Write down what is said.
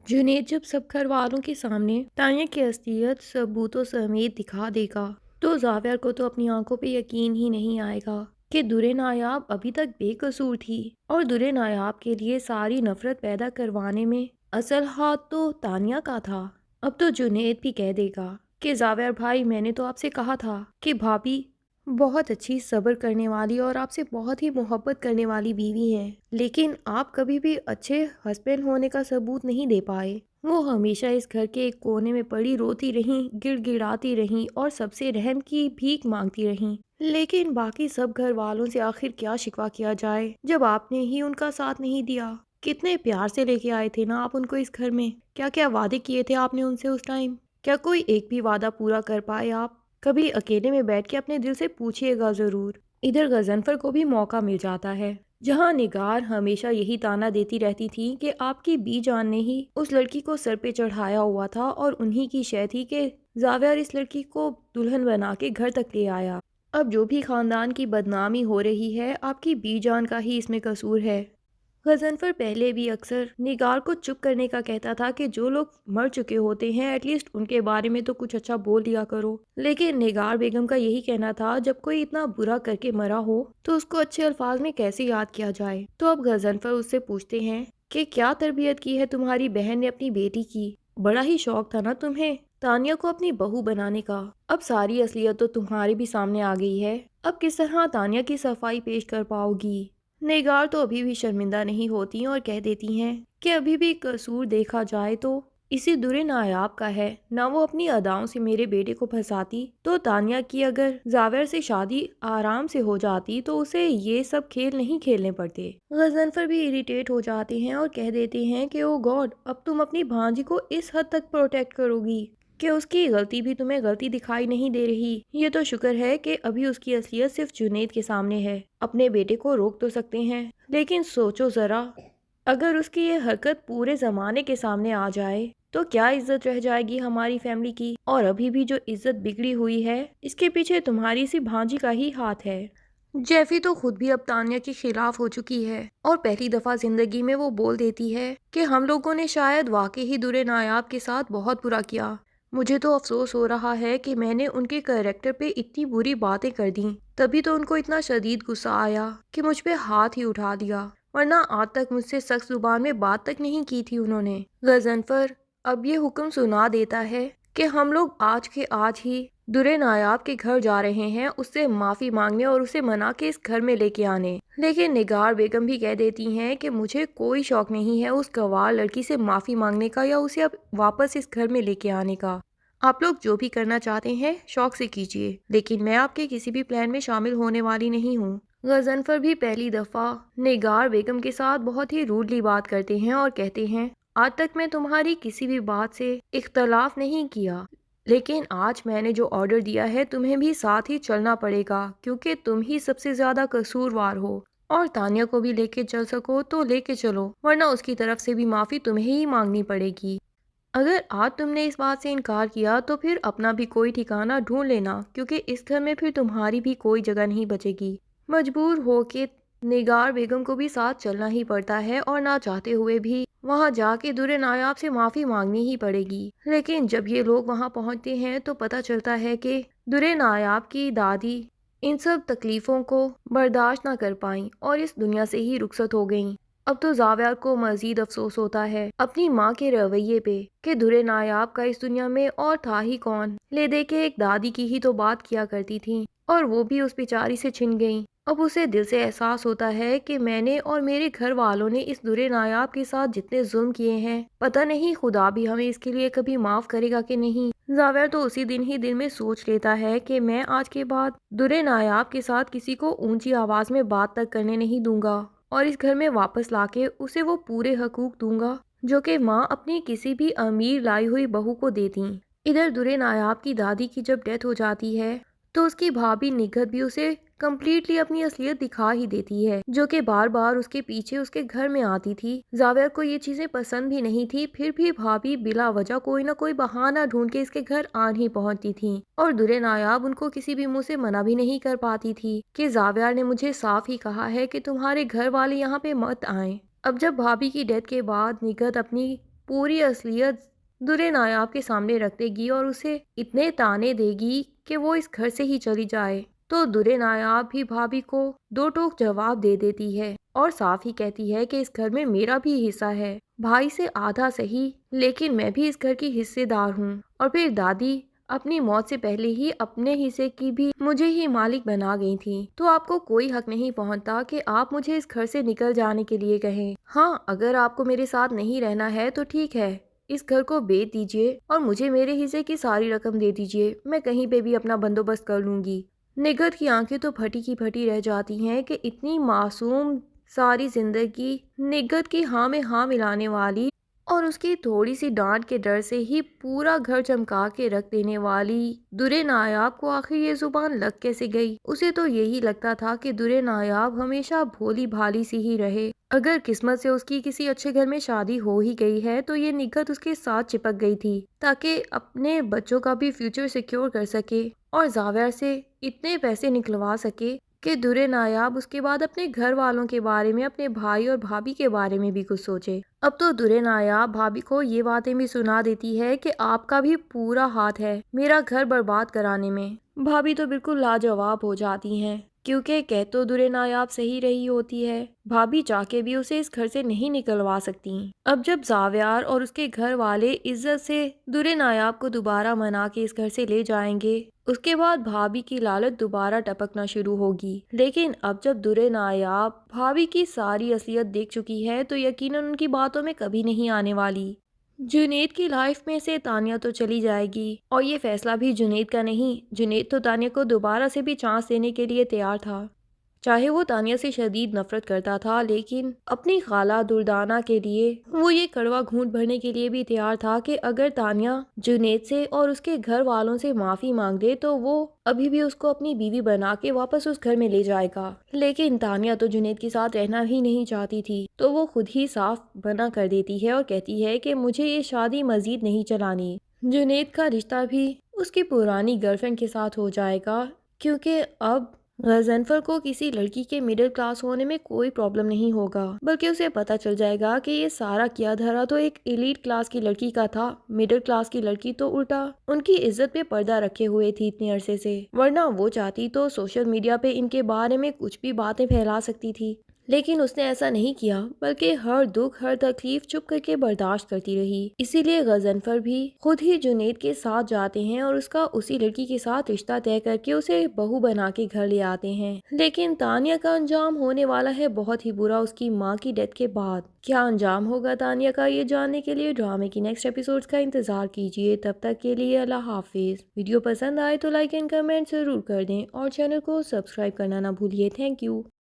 जुनैद जब सब घर वालों के सामने तानिया की असलियत सबूतों समेत दिखा देगा तो जावियर को तो अपनी आंखों पे यकीन ही नहीं आएगा कि दुरे नायाब अभी तक बेकसूर थी। और दुरे नायाब के लिए सारी नफरत पैदा करवाने में असल हाथ तो तानिया का था। अब तो जुनैद भी कह देगा कि जावियर भाई, मैंने तो आपसे कहा था कि भाभी बहुत अच्छी, सब्र करने वाली और आपसे बहुत ही मोहब्बत करने वाली बीवी है, लेकिन आप कभी भी अच्छे हस्बैंड होने का सबूत नहीं दे पाए। वो हमेशा इस घर के एक कोने में पड़ी रोती रहीं, गिड़गिड़ाती रहीं और सबसे रहम की भीख मांगती रहीं। लेकिन बाकी सब घर वालों से आखिर क्या शिकवा किया जाए जब आपने ही उनका साथ नहीं दिया। कितने प्यार से लेके आए थे ना आप उनको इस घर में, क्या क्या वादे किए थे आपने उनसे उस टाइम, क्या कोई एक भी वादा पूरा कर पाए आप? कभी अकेले में बैठ के अपने दिल से पूछिएगा जरूर। इधर गजनफर को भी मौका मिल जाता है, जहां निगार हमेशा यही ताना देती रहती थी कि आपकी बी जान ने ही उस लड़की को सर पे चढ़ाया हुआ था और उन्हीं की शय थी कि जावियर इस लड़की को दुल्हन बना के घर तक ले आया। अब जो भी खानदान की बदनामी हो रही है, आपकी बी जान का ही इसमें कसूर है। गजनफर पहले भी अक्सर निगार को चुप करने का कहता था कि जो लोग मर चुके होते हैं एटलीस्ट उनके बारे में तो कुछ अच्छा बोल दिया करो, लेकिन निगार बेगम का यही कहना था जब कोई इतना बुरा करके मरा हो तो उसको अच्छे अल्फाज में कैसे याद किया जाए। तो अब गजनफर उससे पूछते हैं कि क्या तरबियत की है तुम्हारी बहन ने अपनी बेटी की? बड़ा ही शौक था ना तुम्हें तानिया को अपनी बहू बनाने का। अब सारी असलियत तो तुम्हारे भी सामने आ गई है, अब किस तरह तानिया की सफाई पेश कर पाओगी? निगार तो अभी भी शर्मिंदा नहीं होती और कह देती हैं कि अभी भी कसूर देखा जाए तो इसी दुरे नायाब का है। ना वो अपनी अदाओं से मेरे बेटे को फंसाती तो तानिया की अगर जावेर से शादी आराम से हो जाती तो उसे ये सब खेल नहीं खेलने पड़ते। गजनफर भी इरिटेट हो जाते हैं और कह देते हैं कि ओ गॉड, अब तुम अपनी भांजी को इस हद तक प्रोटेक्ट करोगी कि उसकी गलती भी तुम्हें गलती दिखाई नहीं दे रही। ये तो शुक्र है कि अभी उसकी असलियत सिर्फ जुनैद के सामने है। अपने बेटे को रोक तो सकते हैं, लेकिन सोचो जरा, अगर उसकी ये हरकत पूरे जमाने के सामने आ जाए तो क्या इज्जत रह जाएगी हमारी फैमिली की। और अभी भी जो इज्जत बिगड़ी हुई है इसके पीछे तुम्हारी सी भांजी का ही हाथ है। जैफी तो खुद भी अब तानिया के खिलाफ हो चुकी है और पहली दफा जिंदगी में वो बोल देती है कि हम लोगों ने शायद वाकई ही दुरे नायाब के साथ बहुत बुरा किया। मुझे तो अफसोस हो रहा है कि मैंने उनके कैरेक्टर पे इतनी बुरी बातें कर दी, तभी तो उनको इतना शदीद गुस्सा आया कि मुझ पे हाथ ही उठा दिया, वरना आज तक मुझसे सख्त जुबान में बात तक नहीं की थी उन्होंने। गजनफर अब ये हुक्म सुना देता है कि हम लोग आज के आज ही दुरे नायाब के घर जा रहे हैं उससे माफी मांगने और उसे मना के इस घर में लेके आने। लेकिन निगार बेगम भी कह देती हैं कि मुझे कोई शौक नहीं है उस गवार लड़की से माफी मांगने का या उसे अब वापस इस घर में लेके आने का। आप लोग जो भी करना चाहते हैं शौक से कीजिए, लेकिन मैं आपके किसी भी प्लान में शामिल होने वाली नहीं हूँ। गजनफर भी पहली दफा निगार बेगम के साथ बहुत ही रूडली बात करते हैं और कहते हैं, आज तक मैं तुम्हारी किसी भी बात से इख्तलाफ नहीं किया, लेकिन आज मैंने जो ऑर्डर दिया है तुम्हें भी साथ ही चलना पड़ेगा क्योंकि तुम ही सबसे ज्यादा कसूरवार हो। और तानिया को भी लेके चल सको तो लेके चलो, वरना उसकी तरफ से भी माफी तुम्हें ही मांगनी पड़ेगी। अगर आज तुमने इस बात से इनकार किया तो फिर अपना भी कोई ठिकाना ढूंढ लेना, क्योंकि इस घर में फिर तुम्हारी भी कोई जगह नहीं बचेगी। मजबूर हो के निगार बेगम को भी साथ चलना ही पड़ता है और ना चाहते हुए भी वहां जाके दुरे नायाब से माफी मांगनी ही पड़ेगी। लेकिन जब ये लोग वहां पहुंचते हैं तो पता चलता है कि दुरे नायाब की दादी इन सब तकलीफों को बर्दाश्त ना कर पाई और इस दुनिया से ही रुखसत हो गईं। अब तो जावियर को मजीद अफसोस होता है अपनी माँ के रवैये पे कि दुरे नायाब का इस दुनिया में और था ही कौन। ले दे के एक दादी की ही तो बात किया करती थी और वो भी उस बेचारी से छिन गई। अब उसे दिल से एहसास होता है कि मैंने और मेरे घर वालों ने इस दुरे नायाब के साथ जितने जुल्म किए हैं, पता नहीं खुदा भी हमें इसके लिए कभी माफ करेगा कि नहीं। जावियर तो उसी दिन ही दिल में सोच लेता है कि मैं आज के बाद दुरे नायाब के साथ किसी को ऊंची आवाज में बात तक करने नहीं दूंगा और इस घर में वापस लाके उसे वो पूरे हकूक दूंगा जो कि माँ अपनी किसी भी अमीर लाई हुई बहू को देती। इधर दुरे नायाब की दादी की जब डेथ हो जाती है तो उसकी भाभी निगहत भी उसे कम्प्लीटली अपनी असलियत दिखा ही देती है, जो कि बार बार उसके पीछे उसके घर में आती थी। जावियर को ये चीजें पसंद भी नहीं थी, फिर भी भाभी बिला वजह कोई ना कोई बहाना ढूंढ के इसके घर आन ही पहुंचती थी और दुरे नायाब उनको किसी भी मुंह से मना भी नहीं कर पाती थी कि जावियर ने मुझे साफ ही कहा है कि तुम्हारे घर वाले यहाँ पे मत आए। अब जब भाभी की डेथ के बाद निगहत अपनी پوری اصلیت درے نایاب کے سامنے رکھ دے گی اور اسے اتنے تانے دے گی کہ وہ اس گھر سے ہی چلی جائے، تو درے نایاب بھی بھابھی کو دو ٹوک جواب دے دیتی ہے اور صاف ہی کہتی ہے کہ اس گھر میں میرا بھی حصہ ہے، بھائی سے آدھا صحیح لیکن میں بھی اس گھر کی حصے دار ہوں۔ اور پھر دادی اپنی موت سے پہلے ہی اپنے حصے کی بھی مجھے ہی مالک بنا گئی تھی، تو آپ کو کوئی حق نہیں پہنچتا کہ آپ مجھے اس گھر سے نکل جانے کے لیے کہیں۔ ہاں، اگر آپ کو میرے ساتھ نہیں رہنا ہے تو ٹھیک ہے، اس گھر کو بیچ دیجیے اور مجھے میرے حصے کی ساری رقم دے دیجیے، میں کہیں پہ بھی اپنا بندوبست کر لوں گی۔ نگہت کی آنکھیں تو پھٹی کی پھٹی رہ جاتی ہیں کہ اتنی معصوم ساری زندگی نگہت کی ہاں میں ہاں ملانے والی اور اس کی تھوڑی سی ڈانٹ کے ڈر سے ہی پورا گھر چمکا کے رکھ دینے والی درے نایاب کو آخر یہ زبان لگ کیسے گئی؟ اسے تو یہی لگتا تھا کہ درے نایاب ہمیشہ بھولی بھالی سی ہی رہے۔ اگر قسمت سے اس کی کسی اچھے گھر میں شادی ہو ہی گئی ہے تو یہ نگہت اس کے ساتھ چپک گئی تھی تاکہ اپنے بچوں کا بھی فیوچر سیکیور کر سکے اور زاویہ سے اتنے پیسے نکلوا سکے کہ درے نایاب اس کے بعد اپنے گھر والوں کے بارے میں، اپنے بھائی اور بھابھی کے بارے میں بھی کچھ سوچے۔ اب تو درے نایاب بھابھی کو یہ باتیں بھی سنا دیتی ہے کہ آپ کا بھی پورا ہاتھ ہے میرا گھر برباد کرانے میں۔ بھابھی تو بالکل لاجواب ہو جاتی ہیں کیونکہ کہہ تو درے نایاب صحیح رہی ہوتی ہے، بھابھی چاہ کے بھی اسے اس گھر سے نہیں نکلوا سکتی۔ اب جب زاویار اور اس کے گھر والے عزت سے درے نایاب کو دوبارہ منا کے اس گھر سے لے جائیں گے، اس کے بعد بھابھی کی لالچ دوبارہ ٹپکنا شروع ہوگی۔ لیکن اب جب درے نایاب بھابھی کی ساری اصلیت دیکھ چکی ہے تو یقیناً ان کی باتوں میں کبھی نہیں آنے والی۔ جنید کی لائف میں سے تانیہ تو چلی جائے گی اور یہ فیصلہ بھی جنید کا نہیں، جنید تو تانیہ کو دوبارہ سے بھی چانس دینے کے لیے تیار تھا، چاہے وہ تانیہ سے شدید نفرت کرتا تھا، لیکن اپنی خالہ دردانہ کے لیے وہ یہ کڑوا گھونٹ بھرنے کے لیے بھی تیار تھا کہ اگر تانیہ جنید سے اور اس کے گھر والوں سے معافی مانگ دے تو وہ ابھی بھی اس کو اپنی بیوی بنا کے واپس اس گھر میں لے جائے گا۔ لیکن تانیہ تو جنید کے ساتھ رہنا ہی نہیں چاہتی تھی، تو وہ خود ہی صاف منع کر دیتی ہے اور کہتی ہے کہ مجھے یہ شادی مزید نہیں چلانی۔ جنید کا رشتہ بھی اس کی پرانی گرل فرینڈ کے ساتھ ہو جائے گا کیونکہ اب غضنفر کو کسی لڑکی کے مڈل کلاس ہونے میں کوئی پرابلم نہیں ہوگا، بلکہ اسے پتہ چل جائے گا کہ یہ سارا کیا دھرا تو ایک ایلیٹ کلاس کی لڑکی کا تھا، مڈل کلاس کی لڑکی تو الٹا ان کی عزت پہ پردہ رکھے ہوئے تھی اتنے عرصے سے، ورنہ وہ چاہتی تو سوشل میڈیا پہ ان کے بارے میں کچھ بھی باتیں پھیلا سکتی تھی، لیکن اس نے ایسا نہیں کیا بلکہ ہر دکھ ہر تکلیف چپ کر کے برداشت کرتی رہی۔ اسی لیے غضنفر بھی خود ہی جنید کے ساتھ جاتے ہیں اور اس کا اسی لڑکی کے ساتھ رشتہ طے کر کے اسے بہو بنا کے گھر لے آتے ہیں۔ لیکن تانیہ کا انجام ہونے والا ہے بہت ہی برا اس کی ماں کی ڈیتھ کے بعد۔ کیا انجام ہوگا تانیہ کا، یہ جاننے کے لیے ڈرامے کی نیکسٹ ایپیسوڈز کا انتظار کیجیے۔ تب تک کے لیے اللہ حافظ۔ ویڈیو پسند آئے تو لائک اینڈ کمنٹ ضرور کر دیں اور چینل کو سبسکرائب کرنا نہ بھولیے۔ Thank you.